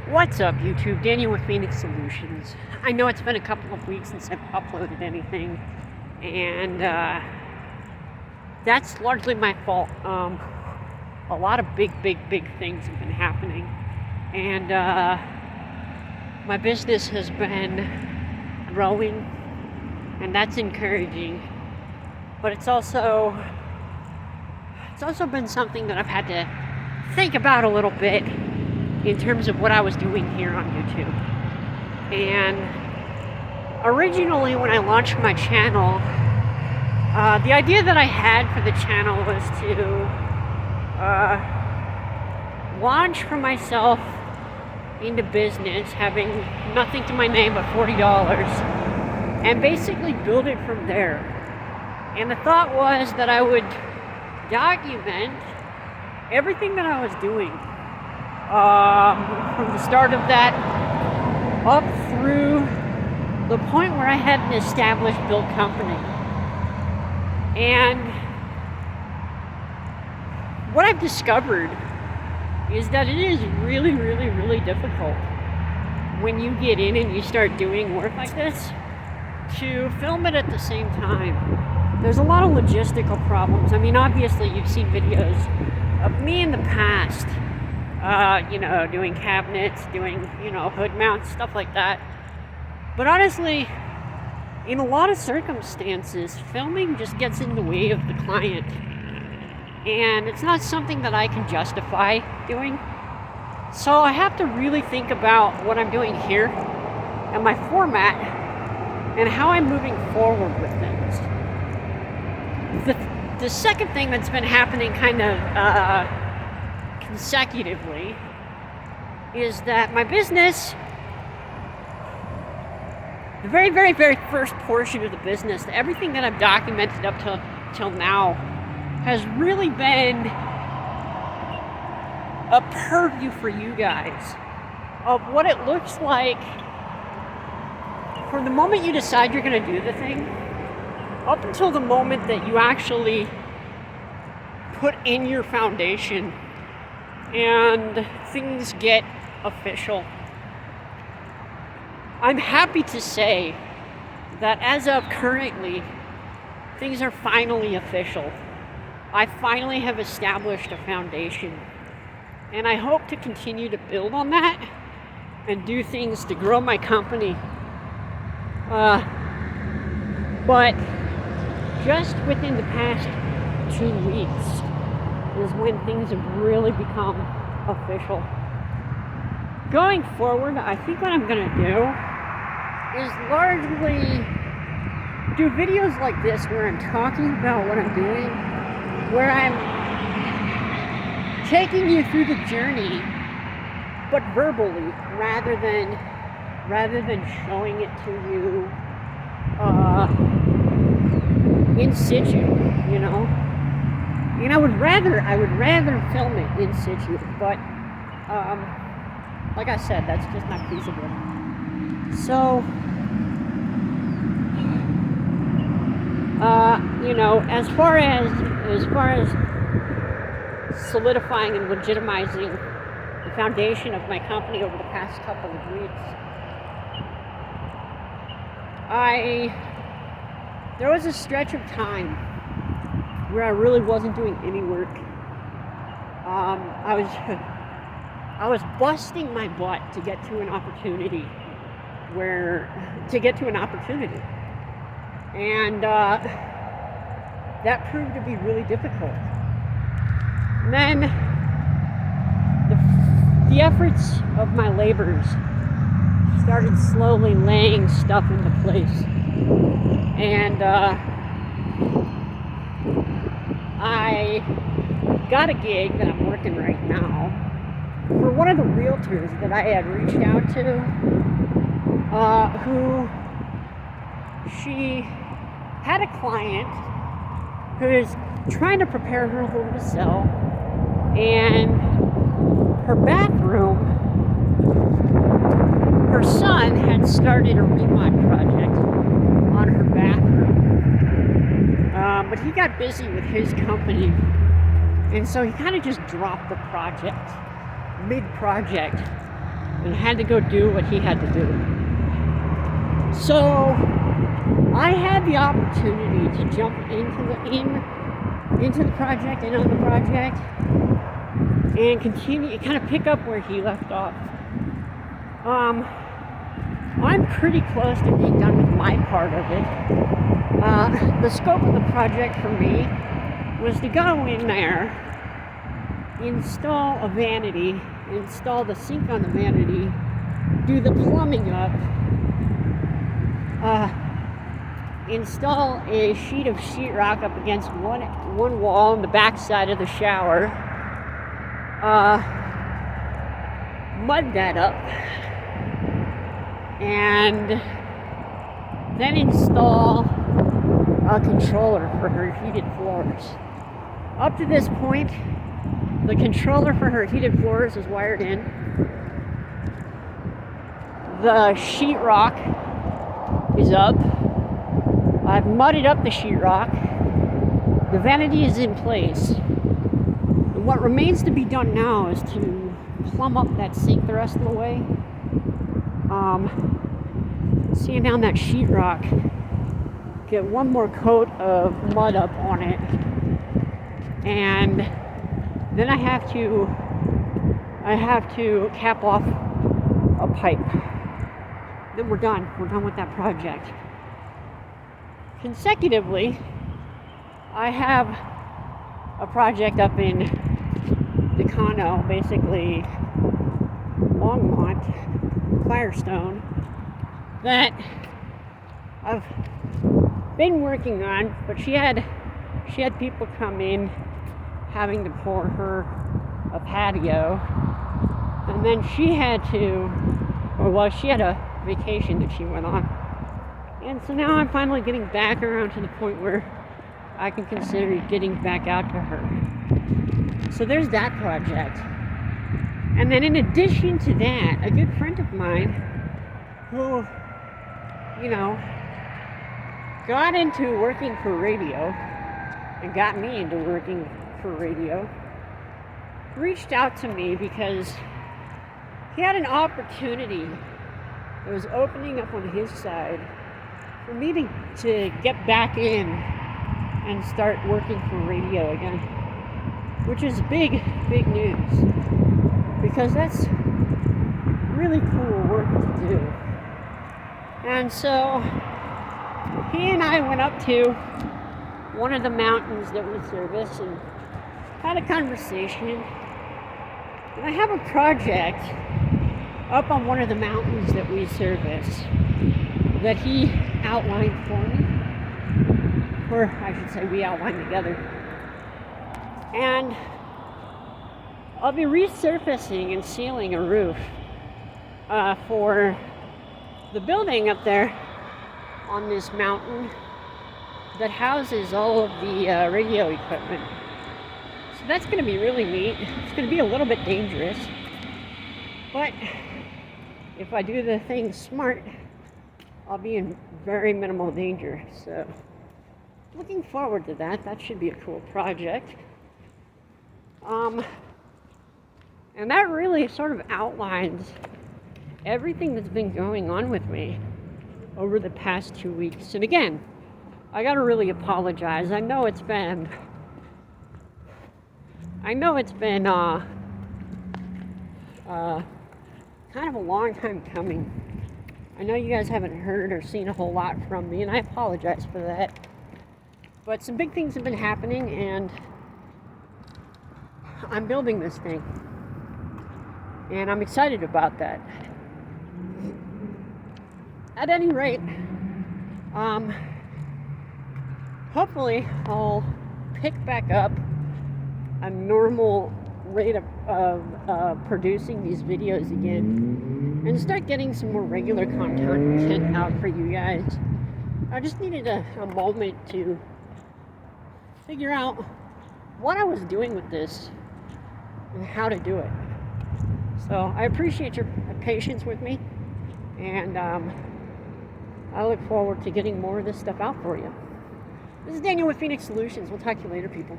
What's up, YouTube? Daniel with Phoenix Solutions. I know it's been a couple of weeks since I've uploaded anything, and that's largely my fault. A lot of big things have been happening, and my business has been growing, and that's encouraging. But it's also been something that I've had to think about a little bit in terms of what I was doing here on YouTube. And originally, when I launched my channel, the idea that I had for the channel was to launch for myself into business, having nothing to my name but $40, and basically build it from there. And the thought was that I would document everything that I was doing, from the start of that up through the point where I had an established built company. And what I've discovered is that it is really difficult when you get in and you start doing work like this to film it at the same time. There's a lot of logistical problems. I mean, obviously you've seen videos of me in the past, doing cabinets, doing, hood mounts, stuff like that. But honestly, in a lot of circumstances, filming just gets in the way of the client. And it's not something that I can justify doing. So I have to really think about what I'm doing here and my format and how I'm moving forward with things. The second thing that's been happening kind of consecutively is that my business, the very first portion of the business, everything that I've documented up till now has really been a purview for you guys of what it looks like from the moment you decide you're going to do the thing up until the moment that you actually put in your foundation and things get official. I'm happy to say that as of currently, things are finally official. I finally have established a foundation, and I hope to continue to build on that and do things to grow my company. But just within the past 2 weeks is when things have really become official. Going forward, I think what I'm going to do is largely do videos like this where I'm talking about what I'm doing, where I'm taking you through the journey, but verbally, rather than showing it to you in situ, And I would rather film it in situ, but like I said, that's just not feasible. So, as far as solidifying and legitimizing the foundation of my company over the past couple of weeks, there was a stretch of time where I really wasn't doing any work. I was busting my butt to get to an opportunity, and that proved to be really difficult. And then the efforts of my labors started slowly laying stuff into place, and I got a gig that I'm working right now for one of the realtors that I had reached out to, who she had a client who is trying to prepare her home to sell, and her bathroom, her son had started a remodel project on her bathroom, but he got busy with his company, and so he kind of just dropped the project mid-project. and had to go do what he had to do. So I had the opportunity to jump into the project and on the project and continue, kind of pick up where he left off. I'm pretty close to being done with my part of it. The scope of the project for me was to go in there, install a vanity, install the sink on the vanity, do the plumbing up, install a sheet of sheetrock up against one wall on the back side of the shower, mud that up, and then install a controller for her heated floors. Up to this point, the controller for her heated floors is wired in. The sheetrock is up. I've mudded up the sheetrock. The vanity is in place. And what remains to be done now is to plumb up that sink the rest of the way. Sand down that sheetrock. Get one more coat of mud up on it. And then I have to cap off a pipe. Then we're done. We're done with that project. Consecutively, I have a project up in Decano, basically Longmont, Firestone, that I've been working on, but she had people come in having to pour her a patio, and then she had a vacation that she went on. And so now I'm finally getting back around to the point where I can consider getting back out to her. So there's that project. And then in addition to that, a good friend of mine who, got into working for radio and got me into working for radio, reached out to me because he had an opportunity that was opening up on his side for me to get back in and start working for radio again, which is big news, because that's really cool work to do. And so he and I went up to one of the mountains that we service and had a conversation. And I have a project up on one of the mountains that we service that he outlined for me, or I should say we outlined together. And I'll be resurfacing and sealing a roof for the building up there on this mountain that houses all of the radio equipment. So that's going to be really neat. It's going to be a little bit dangerous, but if I do the thing smart, I'll be in very minimal danger. So looking forward to that. That should be a cool project. And that really sort of outlines everything that's been going on with me over the past 2 weeks. And again, I gotta really apologize. I know it's been kind of a long time coming. I know you guys haven't heard or seen a whole lot from me, and I apologize for that. But some big things have been happening, and I'm building this thing. And I'm excited about that. At any rate, hopefully I'll pick back up a normal rate of producing these videos again and start getting some more regular content out for you guys. I just needed a moment to figure out what I was doing with this and how to do it. So I appreciate your patience with me, and I look forward to getting more of this stuff out for you. This is Daniel with Phoenix Solutions. We'll talk to you later, people.